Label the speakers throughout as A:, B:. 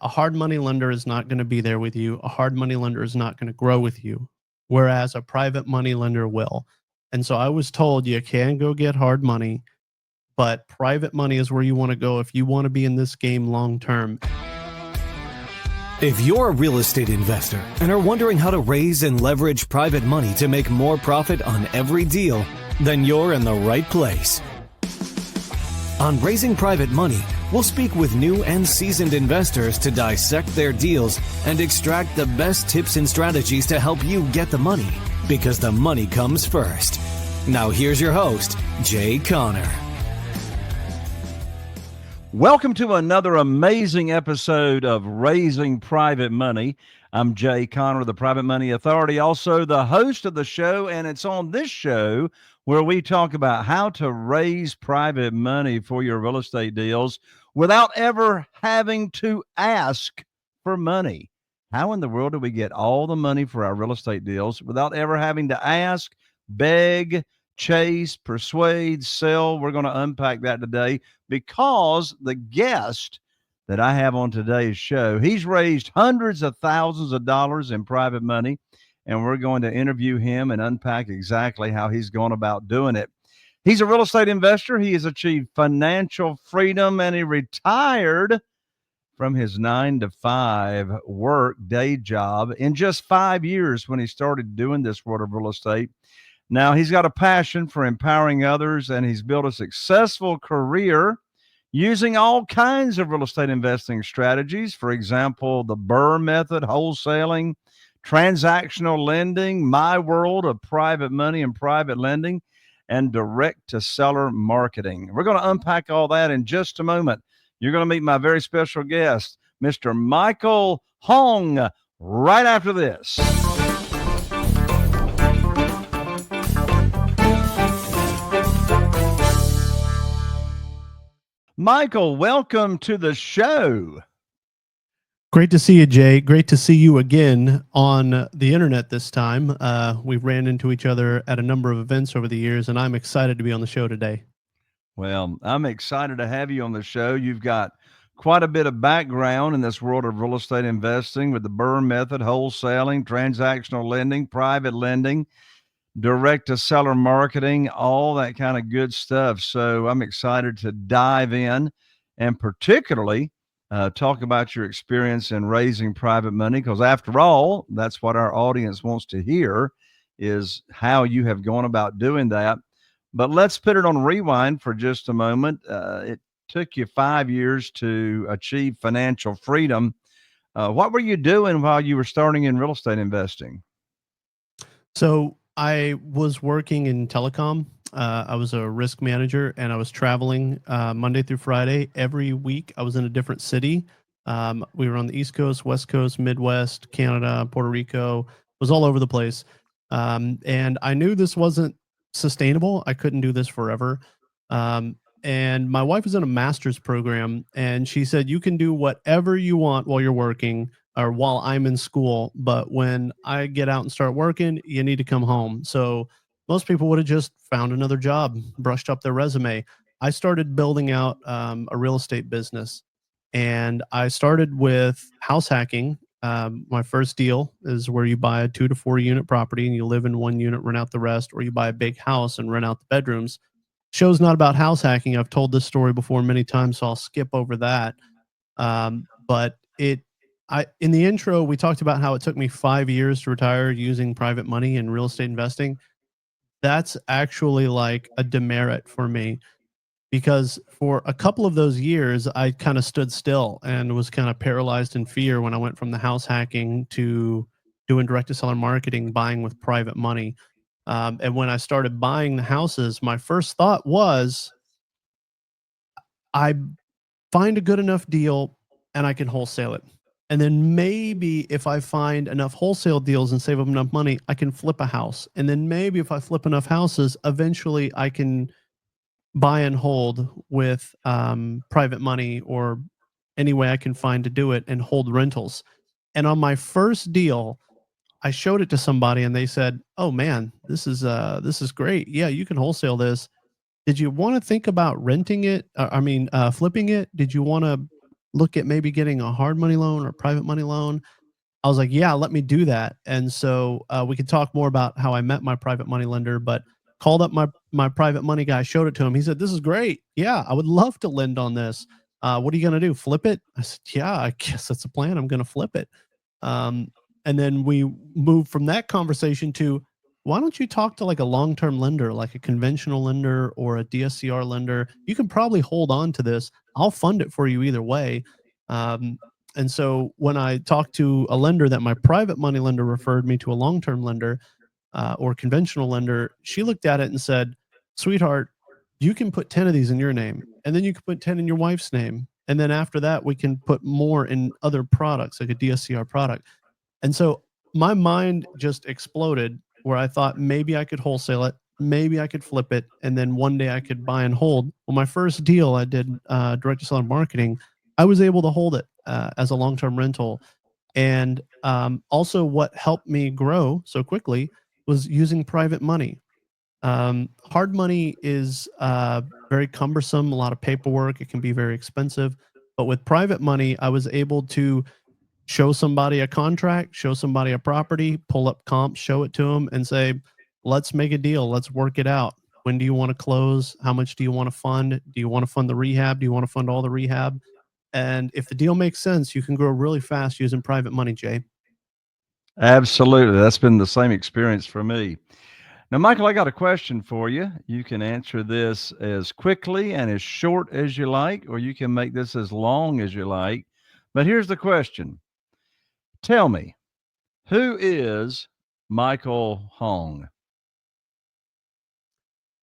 A: A hard money lender is not going to be there with you. A hard money lender is not going to grow with you, whereas a private money lender will. And so I was told you can go get hard money, but private money is where you want to go if you want to be in this game long term.
B: If you're a real estate investor and are wondering how to raise and leverage private money to make more profit on every deal, then you're in the right place. On Raising Private Money, we'll speak with new and seasoned investors to dissect their deals and extract the best tips and strategies to help you get the money, because the money comes first. Now here's your host, Jay Connor.
C: Welcome to another amazing episode of Raising Private Money. I'm Jay Connor, the Private Money Authority, also the host of the show, and it's on this show where we talk about how to raise private money for your real estate deals without ever having to ask for money. How in the world do we get all the money for our real estate deals without ever having to ask, beg, chase, persuade, sell? We're going to unpack that today because the guest that I have on today's show, he's raised hundreds of thousands of dollars in private money, and we're going to interview him and unpack exactly how he's gone about doing it. He's a real estate investor. He has achieved financial freedom, and he retired from his 9-to-5 work day job in just 5 years when he started doing this world of real estate. Now, he's got a passion for empowering others, and he's built a successful career using all kinds of real estate investing strategies. For example, the BRRRR method, wholesaling, transactional lending, my world of private money and private lending, and direct-to-seller marketing. We're going to unpack all that in just a moment. You're going to meet my very special guest, Mr. Michael Hoang, right after this. Michael, welcome to the show.
A: Great to see you, Jay. Great to see you again on the internet this time. We've ran into each other at a number of events over the years, and I'm excited to be on the show today.
C: Well, I'm excited to have you on the show. You've got quite a bit of background in this world of real estate investing with the BRRRR method, wholesaling, transactional lending, private lending, direct-to-seller marketing, all that kind of good stuff. So I'm excited to dive in and particularly talk about your experience in raising private money, because after all, that's what our audience wants to hear, is how you have gone about doing that. But let's put it on rewind for just a moment. It took you 5 years to achieve financial freedom. What were you doing while you were starting in real estate investing?
A: So I was working in telecom. I was a risk manager, and I was traveling Monday through Friday. Every week I was in a different city. We were on the East Coast, West Coast, Midwest, Canada, Puerto Rico. It was all over the place. And I knew this wasn't sustainable. I couldn't do this forever. And my wife was in a master's program, and she said, you can do whatever you want while you're working or while I'm in school, but when I get out and start working, you need to come home. So most people would have just found another job, brushed up their resume. I started building out a real estate business, and I started with house hacking. My first deal is where you buy a 2 to 4 unit property and you live in one unit, rent out the rest, or you buy a big house and rent out the bedrooms. Show's not about house hacking. I've told this story before many times, so I'll skip over that. But in the intro, we talked about how it took me 5 years to retire using private money and real estate investing. That's actually like a demerit for me, because for a couple of those years, I kind of stood still and was kind of paralyzed in fear when I went from the house hacking to doing direct-to-seller marketing, buying with private money. And when I started buying the houses, my first thought was, I find a good enough deal and I can wholesale it. And then maybe if I find enough wholesale deals and save up enough money, I can flip a house. And then maybe if I flip enough houses, eventually I can buy and hold with private money or any way I can find to do it and hold rentals. And on my first deal, I showed it to somebody and they said, "Oh man, this is great. Yeah, you can wholesale this. Did you want to think about renting it? Flipping it? Did you want to look at maybe getting a hard money loan or private money loan?" I was like, "Yeah, let me do that." And so we could talk more about how I met my private money lender, but called up my private money guy, showed it to him. He said, "This is great. Yeah, I would love to lend on this. What are you going to do? Flip it?" I said, "Yeah, I guess that's the plan. I'm going to flip it." Um, and then we moved from that conversation to, why don't you talk to like a long term lender, like a conventional lender or a DSCR lender? You can probably hold on to this. I'll fund it for you either way. Um, and so when I talked to a lender that my private money lender referred me to a long term lender, or conventional lender, she looked at it and said, "Sweetheart, you can put 10 of these in your name, and then you can put 10 in your wife's name. And then after that, we can put more in other products, like a DSCR product." And so my mind just exploded where I thought maybe I could wholesale it, maybe I could flip it, and then one day I could buy and hold. Well, my first deal I did, direct to seller marketing, I was able to hold it as a long term rental. And also, what helped me grow so quickly was using private money. Hard money is very cumbersome, a lot of paperwork, it can be very expensive. But with private money, I was able to show somebody a contract, show somebody a property, pull up comps, show it to them, and say, "Let's make a deal. Let's work it out. When do you want to close? How much do you want to fund? Do you want to fund the rehab? Do you want to fund all the rehab?" And if the deal makes sense, you can grow really fast using private money, Jay.
C: Absolutely. That's been the same experience for me. Now, Michael, I got a question for you. You can answer this as quickly and as short as you like, or you can make this as long as you like. But here's the question. Tell me, who is Michael Hoang?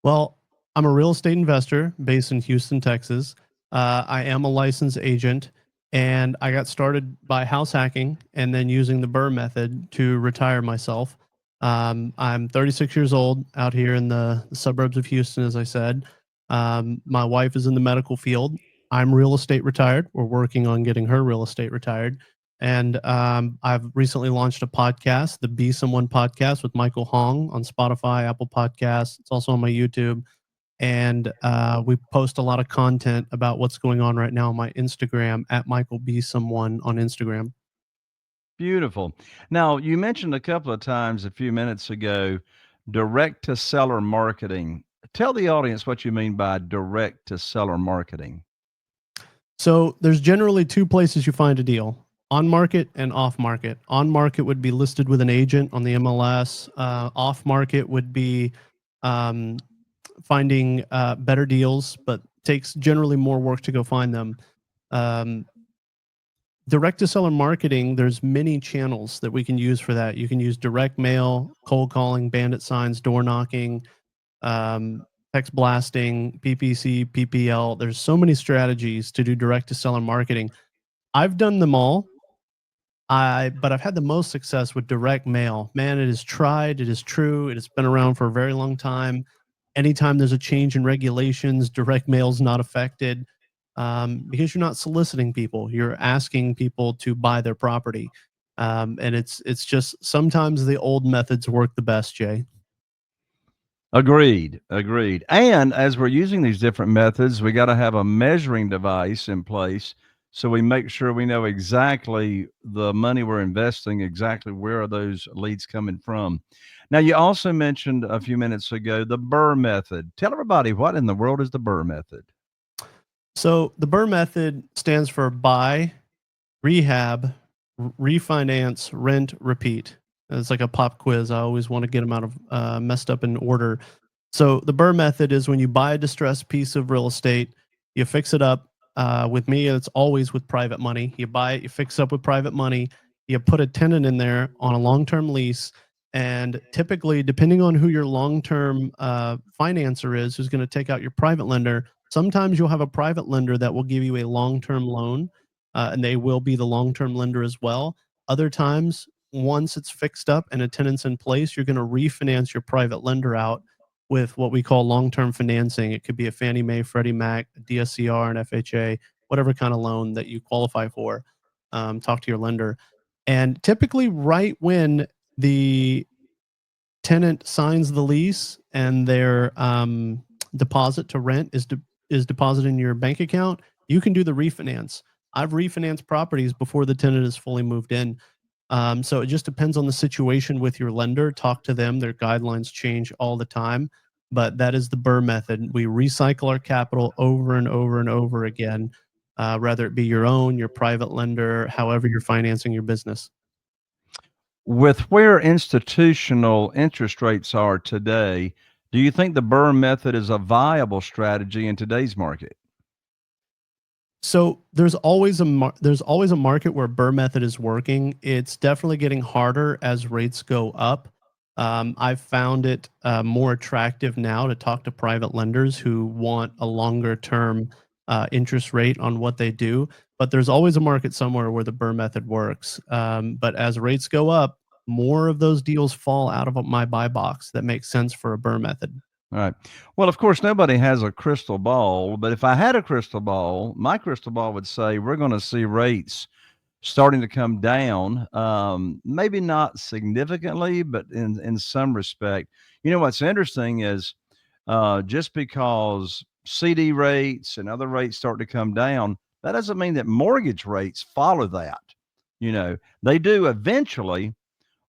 A: Well, I'm a real estate investor based in Houston, Texas. I am a licensed agent, and I got started by house hacking and then using the BRRR method to retire myself. I'm 36 years old out here in the suburbs of Houston, as I said. My wife is in the medical field. I'm real estate retired. We're working on getting her real estate retired. And I've recently launched a podcast, the Be Someone podcast with Michael Hong on Spotify, Apple Podcasts. It's also on my YouTube. And we post a lot of content about what's going on right now on my Instagram at Michael Be Someone on Instagram.
C: Beautiful. Now, you mentioned a couple of times a few minutes ago direct to seller marketing. Tell the audience what you mean by direct to seller marketing.
A: So there's generally two places you find a deal: on market and off market. On market would be listed with an agent on the MLS. Off market would be um, finding better deals, but takes generally more work to go find them. Um, Direct to seller marketing, there's many channels that we can use for that. You can use direct mail, cold calling, bandit signs, door knocking, um, text blasting, PPC, PPL. There's so many strategies to do direct to seller marketing. I've done them all. But I've had the most success with direct mail. Man, it is tried, it is true, it has been around for a very long time. Anytime there's a change in regulations, direct mail is not affected, because you're not soliciting people. You're asking people to buy their property, and it's just sometimes the old methods work the best, Jay.
C: Agreed. Agreed. And as we're using these different methods, we got to have a measuring device in place so we make sure we know exactly the money we're investing, exactly where are those leads coming from. Now, you also mentioned a few minutes ago the BRRR method. Tell everybody what in the world is the BRRR method?
A: So the BRRR method stands for buy, rehab, refinance, rent, repeat. It's like a pop quiz. I always want to get them out of messed up in order. So the BRRR method is when you buy a distressed piece of real estate, you fix it up. With me, it's always with private money. You buy it, you fix it up with private money. You put a tenant in there on a long-term lease, and typically, depending on who your long-term financer is, who's going to take out your private lender, sometimes you'll have a private lender that will give you a long-term loan, and they will be the long-term lender as well. Other times, once it's fixed up and a tenant's in place, you're going to refinance your private lender out with what we call long-term financing. It could be a Fannie Mae, Freddie Mac, a DSCR, an FHA, whatever kind of loan that you qualify for. Talk to your lender. And typically, right when the tenant signs the lease and their deposit to rent is deposited in your bank account, you can do the refinance. I've refinanced properties before the tenant is fully moved in. So it just depends on the situation with your lender. Talk to them. Their guidelines change all the time, but that is the BRRR method. We recycle our capital over and over and over again, whether it be your own, your private lender, however you're financing your business.
C: With where institutional interest rates are today, do you think the BRRR method is a viable strategy in today's market?
A: So there's always a market where BRRR method is working. It's definitely getting harder as rates go up. I've found it more attractive now to talk to private lenders who want a longer term interest rate on what they do. But there's always a market somewhere where the BRRR method works. But as rates go up, more of those deals fall out of my buy box that makes sense for a BRRR method.
C: All right. Well, of course, nobody has a crystal ball, but if I had a crystal ball, my crystal ball would say we're going to see rates starting to come down. Maybe not significantly, but in some respect. You know what's interesting is just because CD rates and other rates start to come down, that doesn't mean that mortgage rates follow that. They do eventually,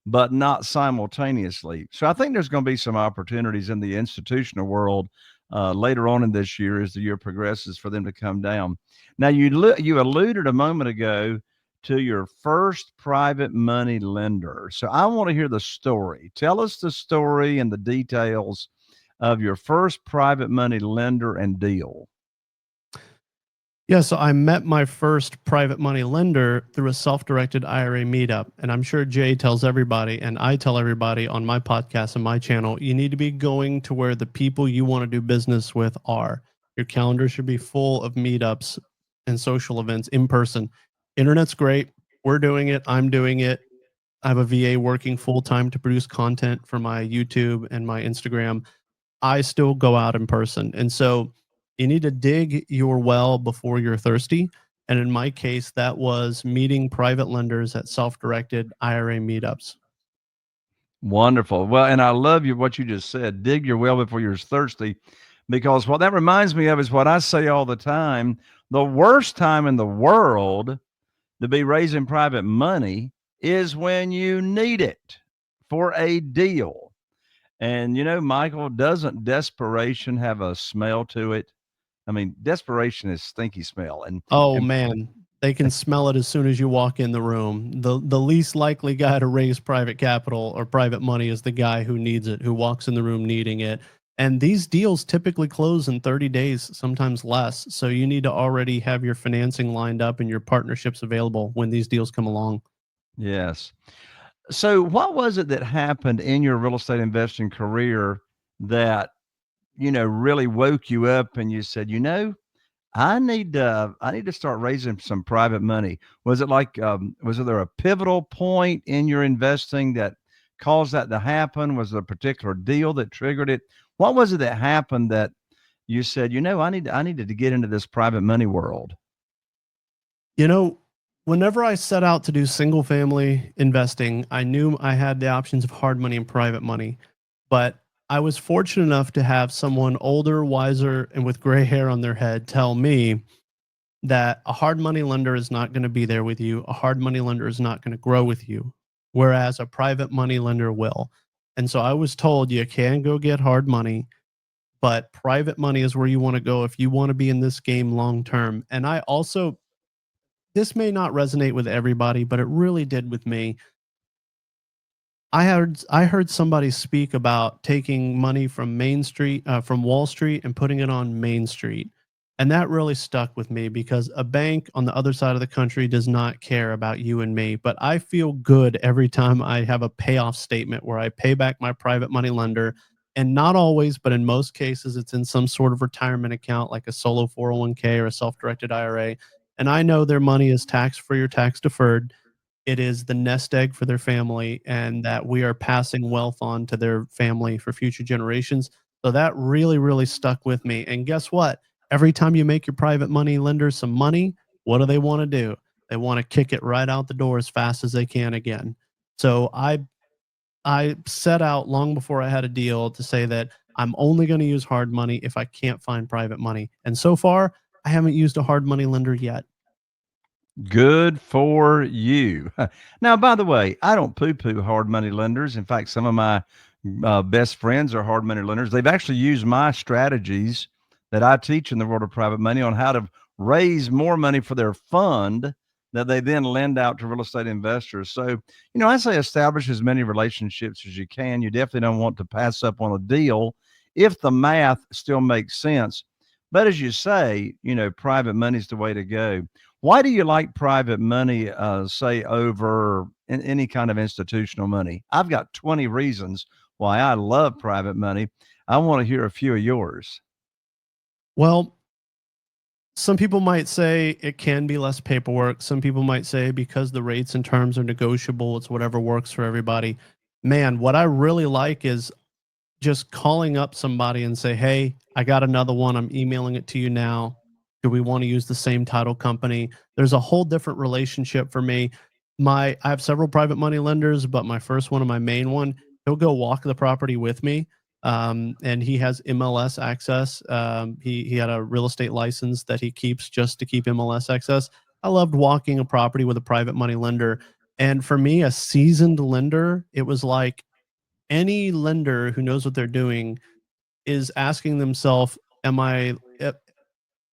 C: but not simultaneously. So I think there's going to be some opportunities in the institutional world later on in this year as the year progresses for them to come down. Now, you alluded a moment ago to your first private money lender. So I want to hear the story. Tell us the story and the details of your first private money lender and deal.
A: Yeah, so I met my first private money lender through a self-directed IRA meetup. And I'm sure Jay tells everybody, and I tell everybody on my podcast and my channel, you need to be going to where the people you want to do business with are. Your calendar should be full of meetups and social events in person. Internet's great. We're doing it. I'm doing it. I have a VA working full time to produce content for my YouTube and my Instagram. I still go out in person. And so you need to dig your well before you're thirsty. And in my case, that was meeting private lenders at self directed IRA meetups.
C: Wonderful. Well, and I love what you just said. Dig your well before you're thirsty, because what that reminds me of is what I say all the time. The worst time in the world to be raising private money is when you need it for a deal. And Michael, doesn't desperation have a smell to it? I mean, desperation is stinky smell. And
A: Oh
C: and
A: man, they can smell it as soon as you walk in the room. The least likely guy to raise private capital or private money is the guy who needs it, who walks in the room needing it. And these deals typically close in 30 days, sometimes less. So you need to already have your financing lined up and your partnerships available when these deals come along.
C: yes. So what was it that happened in your real estate investing career that, really woke you up and you said, I need to start raising some private money. Was it like, was there a pivotal point in your investing that caused that to happen? Was there a particular deal that triggered it? What was it that happened that you said, I needed to get into this private money world?
A: You know, whenever I set out to do single family investing, I knew I had the options of hard money and private money. But I was fortunate enough to have someone older, wiser, and with gray hair on their head tell me that a hard money lender is not going to be there with you. A hard money lender is not going to grow with you, whereas a private money lender will. And so I was told you can go get hard money, but private money is where you want to go if you want to be in this game long term. And I also, this may not resonate with everybody, but it really did with me. I heard somebody speak about taking money from Main Street, from Wall Street, and putting it on Main Street, and that really stuck with me because a bank on the other side of the country does not care about you and me. But I feel good every time I have a payoff statement where I pay back my private money lender, and not always, but in most cases, it's in some sort of retirement account like a solo 401k or a self-directed IRA, and I know their money is tax-free or tax deferred. It is the nest egg for their family and that we are passing wealth on to their family for future generations. So that really, really stuck with me. And guess what? Every time you make your private money lender some money, what do they want to do? They want to kick it right out the door as fast as they can again. So I set out long before I had a deal to say that I'm only going to use hard money if I can't find private money. And so far, I haven't used a hard money lender yet.
C: Good for you. Now, by the way, I don't poo poo hard money lenders. In fact, some of my best friends are hard money lenders. They've actually used my strategies that I teach in the world of private money on how to raise more money for their fund that they then lend out to real estate investors. So, I say establish as many relationships as you can. You definitely don't want to pass up on a deal if the math still makes sense. But as you say, private money is the way to go. Why do you like private money, say, over any kind of institutional money? I've got 20 reasons why I love private money. I want to hear a few of yours.
A: Well, some people might say it can be less paperwork. Some people might say because the rates and terms are negotiable, it's whatever works for everybody. Man, what I really like is just calling up somebody and say, "Hey, I got another one. I'm emailing it to you now. Do we want to use the same title company?" There's a whole different relationship for me. I have several private money lenders, but my first one and my main one, he'll go walk the property with me. And he has MLS access. He had a real estate license that he keeps just to keep MLS access. I loved walking a property with a private money lender. And for me, a seasoned lender, it was like any lender who knows what they're doing is asking themselves, am I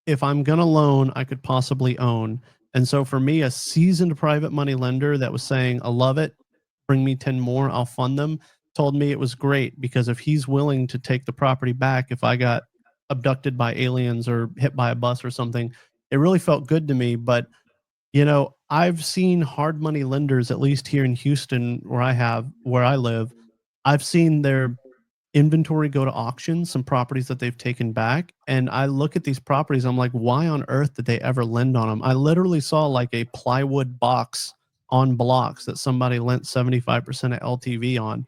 A: if I'm going to loan, I could possibly own. And so for me, a seasoned private money lender that was saying, I love it, bring me 10 more, I'll fund them, told me it was great because if he's willing to take the property back, if I got abducted by aliens or hit by a bus or something, it really felt good to me. But, I've seen hard money lenders, at least here in Houston, where I live, I've seen their inventory go to auction, some properties that they've taken back, and I look at these properties, I'm like, "Why on earth did they ever lend on them?" I literally saw, like, a plywood box on blocks that somebody lent 75% of LTV on,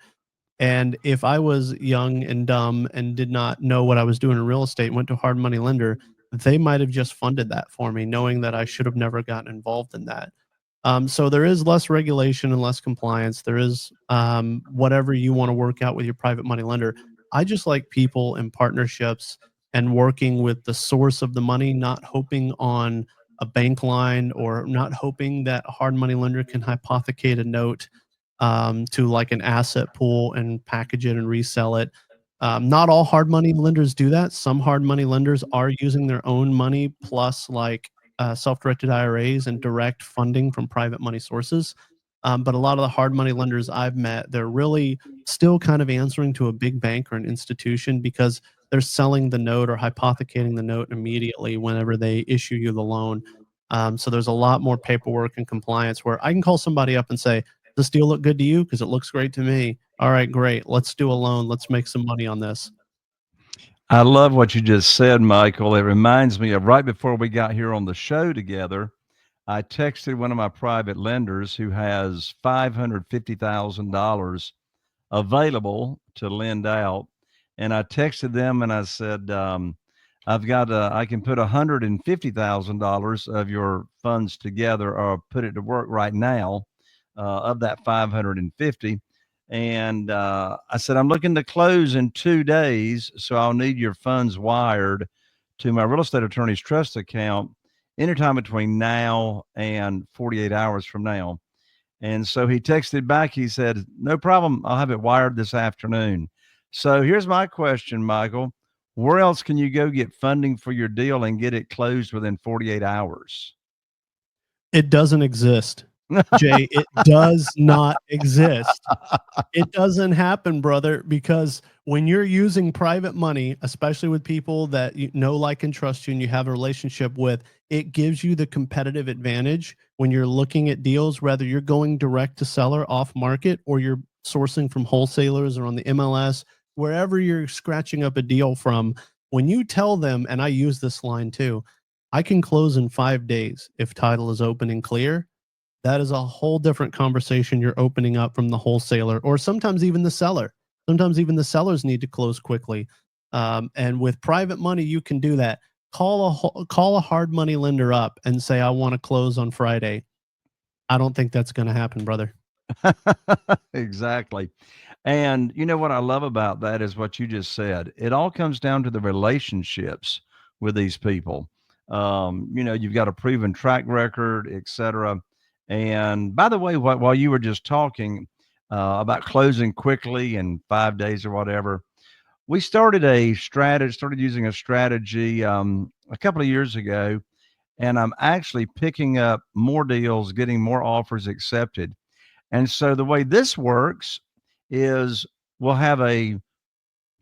A: and if I was young and dumb and did not know what I was doing in real estate and went to a hard money lender, they might have just funded that for me, knowing that I should have never gotten involved in that. So there is less regulation and less compliance. There is whatever you want to work out with your private money lender. I just like people and partnerships and working with the source of the money, not hoping on a bank line or not hoping that a hard money lender can hypothecate a note to like an asset pool and package it and resell it. Not all hard money lenders do that. Some hard money lenders are using their own money plus like self-directed IRAs and direct funding from private money sources. But a lot of the hard money lenders I've met, they're really still kind of answering to a big bank or an institution because they're selling the note or hypothecating the note immediately whenever they issue you the loan. So there's a lot more paperwork and compliance where I can call somebody up and say, "This deal look good to you? Because it looks great to me." All right, great. Let's do a loan. Let's make some money on this.
C: I love what you just said, Michael. It reminds me of right before we got here on the show together. I texted one of my private lenders who has $550,000 available to lend out. And I texted them and I said, I can put $150,000 of your funds together or put it to work right now of that 550. And I said, I'm looking to close in 2 days. So I'll need your funds wired to my real estate attorney's trust account anytime between now and 48 hours from now. And so he texted back. He said, "No problem. I'll have it wired this afternoon." So here's my question, Michael. Where else can you go get funding for your deal and get it closed within 48 hours?
A: It doesn't exist, Jay. It does not exist. It doesn't happen, brother, because when you're using private money, especially with people that you know, like, and trust you and you have a relationship with, it gives you the competitive advantage when you're looking at deals, whether you're going direct to seller off market or you're sourcing from wholesalers or on the MLS, wherever you're scratching up a deal from. When you tell them, and I use this line too, I can close in 5 days if title is open and clear. That is a whole different conversation you're opening up from the wholesaler or sometimes even the seller. Sometimes even the sellers need to close quickly. And with private money, you can do that. Call a hard money lender up and say, "I want to close on Friday." I don't think that's going to happen, brother.
C: Exactly. And you know what I love about that is what you just said. It all comes down to the relationships with these people. You've got a proven track record, etc. And by the way, while you were just talking about closing quickly in 5 days or whatever, we started using a strategy a couple of years ago, and I'm actually picking up more deals, getting more offers accepted. And so the way this works is we'll have a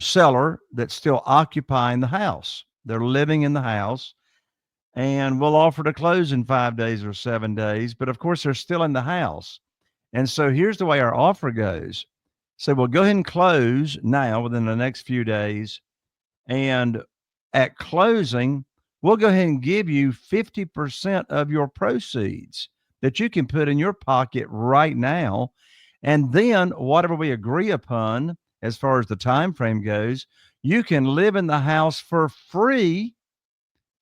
C: seller that's still occupying the house. They're living in the house, and we'll offer to close in 5 days or 7 days. But of course, they're still in the house. And so here's the way our offer goes. So we'll go ahead and close now within the next few days. And at closing, we'll go ahead and give you 50% of your proceeds that you can put in your pocket right now. And then whatever we agree upon as far as the time frame goes, you can live in the house for free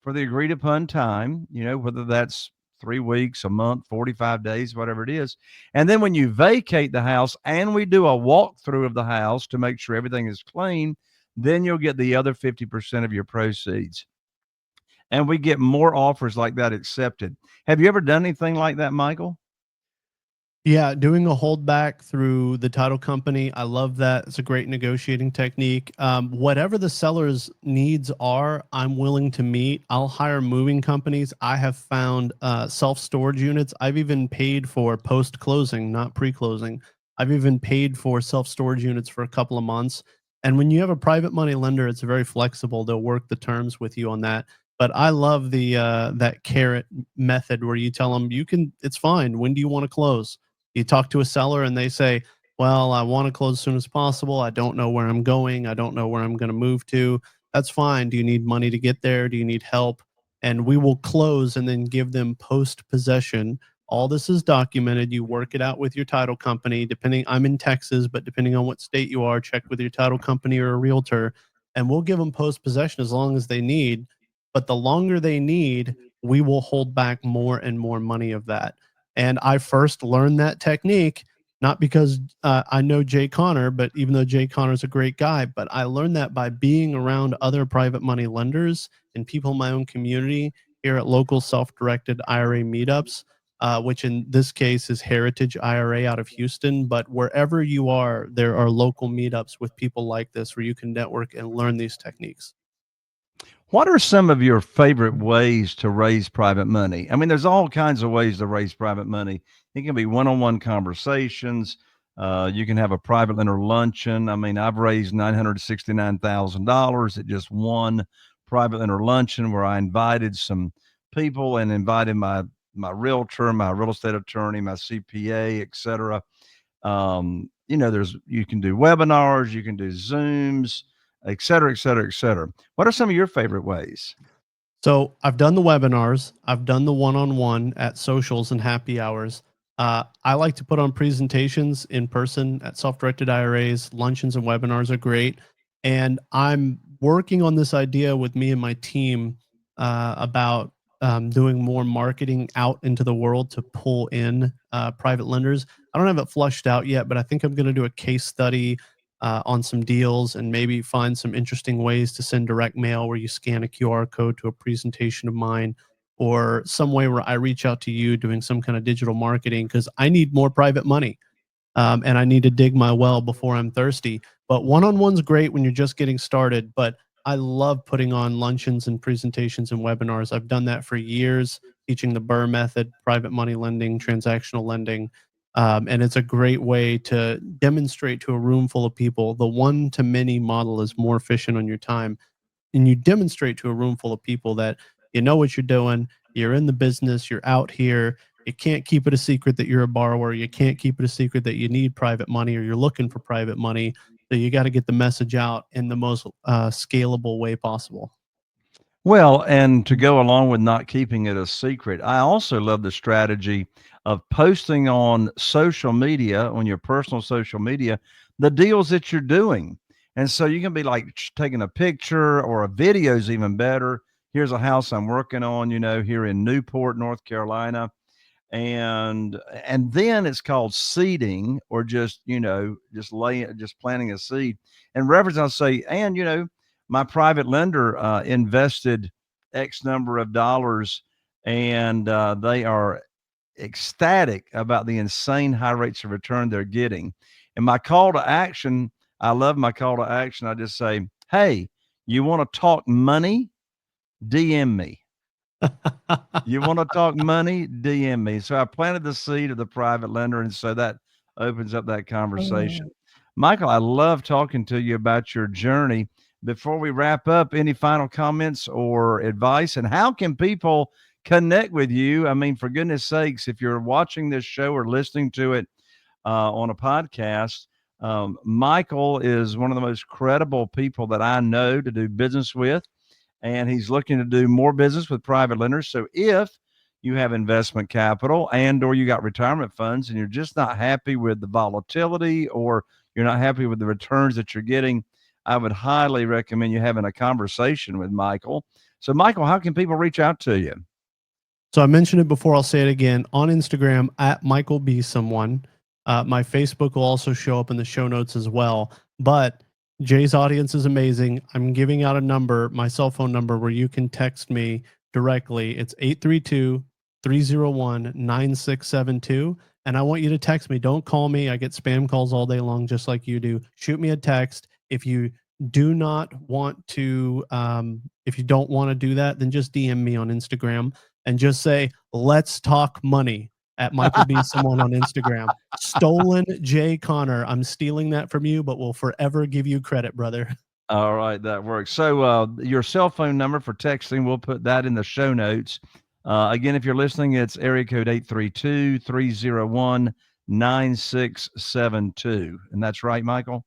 C: for the agreed upon time, whether that's 3 weeks, a month, 45 days, whatever it is. And then when you vacate the house and we do a walkthrough of the house to make sure everything is clean, then you'll get the other 50% of your proceeds. And we get more offers like that accepted. Have you ever done anything like that, Michael?
A: Yeah, doing a holdback through the title company, I love that. It's a great negotiating technique. Whatever the seller's needs are, I'm willing to meet. I'll hire moving companies. I have found self-storage units. I've even paid for post-closing, not pre-closing. I've even paid for self-storage units for a couple of months. And when you have a private money lender, it's very flexible. They'll work the terms with you on that. But I love the that carrot method where you tell them it's fine. When do you want to close? You talk to a seller and they say, well, I want to close as soon as possible. I don't know where I'm going. I don't know where I'm going to move to. That's fine. Do you need money to get there? Do you need help? And we will close and then give them post possession. All this is documented. You work it out with your title company. I'm in Texas, but depending on what state you are, check with your title company or a realtor. And we'll give them post possession as long as they need. But the longer they need, we will hold back more and more money of that. And I first learned that technique, not because I know Jay Connor, but even though Jay Connor's a great guy, but I learned that by being around other private money lenders and people in my own community here at local self-directed IRA meetups, which in this case is Heritage IRA out of Houston. But wherever you are, there are local meetups with people like this where you can network and learn these techniques.
C: What are some of your favorite ways to raise private money? I mean, there's all kinds of ways to raise private money. It can be one-on-one conversations. You can have a private lender luncheon. I mean, I've raised $969,000 at just one private lender luncheon where I invited some people and invited my realtor, my real estate attorney, my CPA, et cetera. You can do webinars, you can do Zooms, et cetera, et cetera, et cetera. What are some of your favorite ways?
A: So I've done the webinars. I've done the one-on-one at socials and happy hours. I like to put on presentations in person at self-directed IRAs. Luncheons and webinars are great. And I'm working on this idea with me and my team about doing more marketing out into the world to pull in private lenders. I don't have it flushed out yet, but I think I'm going to do a case study on some deals and maybe find some interesting ways to send direct mail where you scan a QR code to a presentation of mine, or some way where I reach out to you doing some kind of digital marketing because I need more private money. And I need to dig my well before I'm thirsty. But one-on-one's great when you're just getting started. But I love putting on luncheons and presentations and webinars. I've done that for years, teaching the BRRR method, private money lending, transactional lending. And it's a great way to demonstrate to a room full of people. The one-to-many model is more efficient on your time. And you demonstrate to a room full of people that you know what you're doing, you're in the business, you're out here. You can't keep it a secret that you're a borrower. You can't keep it a secret that you need private money or you're looking for private money. So you got to get the message out in the most scalable way possible.
C: Well, and to go along with not keeping it a secret, I also love the strategy of posting on social media, on your personal social media, the deals that you're doing. And so you can be like taking a picture, or a video is even better. Here's a house I'm working on, here in Newport, North Carolina. And then it's called seeding, or just planting a seed. And reference, I'll say, and my private lender invested X number of dollars, and they are ecstatic about the insane high rates of return they're getting. And my call to action, I love my call to action. I just say, hey, you want to talk money? DM me. You want to talk money? DM me. So I planted the seed of the private lender, and so that opens up that conversation. Michael, I love talking to you about your journey. Before we wrap up, any final comments or advice? And how can people connect with you? I mean, for goodness sakes, if you're watching this show or listening to it on a podcast, Michael is one of the most credible people that I know to do business with, and he's looking to do more business with private lenders. So if you have investment capital and or you got retirement funds and you're just not happy with the volatility or you're not happy with the returns that you're getting, I would highly recommend you having a conversation with Michael. So Michael, how can people reach out to you?
A: So I mentioned it before, I'll say it again, on Instagram at Michael B. Someone. My Facebook will also show up in the show notes as well. But Jay's audience is amazing. I'm giving out a number, my cell phone number, where you can text me directly. It's 832-301-9672. And I want you to text me. Don't call me. I get spam calls all day long, just like you do. Shoot me a text. If you do not want to, if you don't want to do that, then just DM me on Instagram and just say, let's talk money at Michael B. Someone on Instagram. Stolen Jay Connor. I'm stealing that from you, but will forever give you credit, brother.
C: All right, that works. So your cell phone number for texting, we'll put that in the show notes. Again, if you're listening, it's area code 832-301-9672. And that's right, Michael?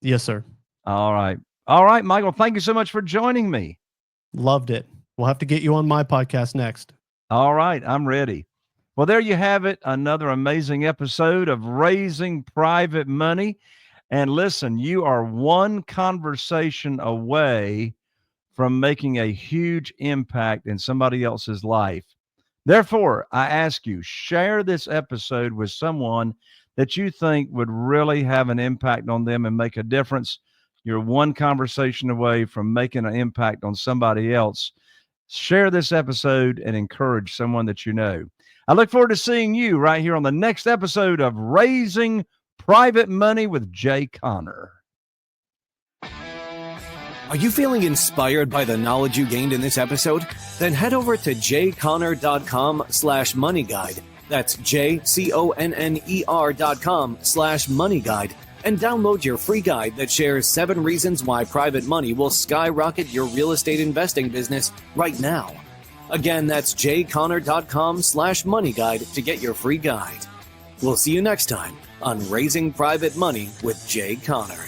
A: Yes, sir.
C: All right. All right, Michael, thank you so much for joining me.
A: Loved it. We'll have to get you on my podcast next.
C: All right, I'm ready. Well, there you have it. Another amazing episode of Raising Private Money. And listen, you are one conversation away from making a huge impact in somebody else's life. Therefore, I ask you, share this episode with someone that you think would really have an impact on them and make a difference. You're one conversation away from making an impact on somebody else. Share this episode and encourage someone that you know. I look forward to seeing you right here on the next episode of Raising Private Money with Jay Connor.
B: Are you feeling inspired by the knowledge you gained in this episode? Then head over to jconnor.com/money guide. That's jconner.com/money guide and download your free guide that shares 7 reasons why private money will skyrocket your real estate investing business right now. Again, that's jconnor.com/money guide to get your free guide. We'll see you next time on Raising Private Money with Jay Connor.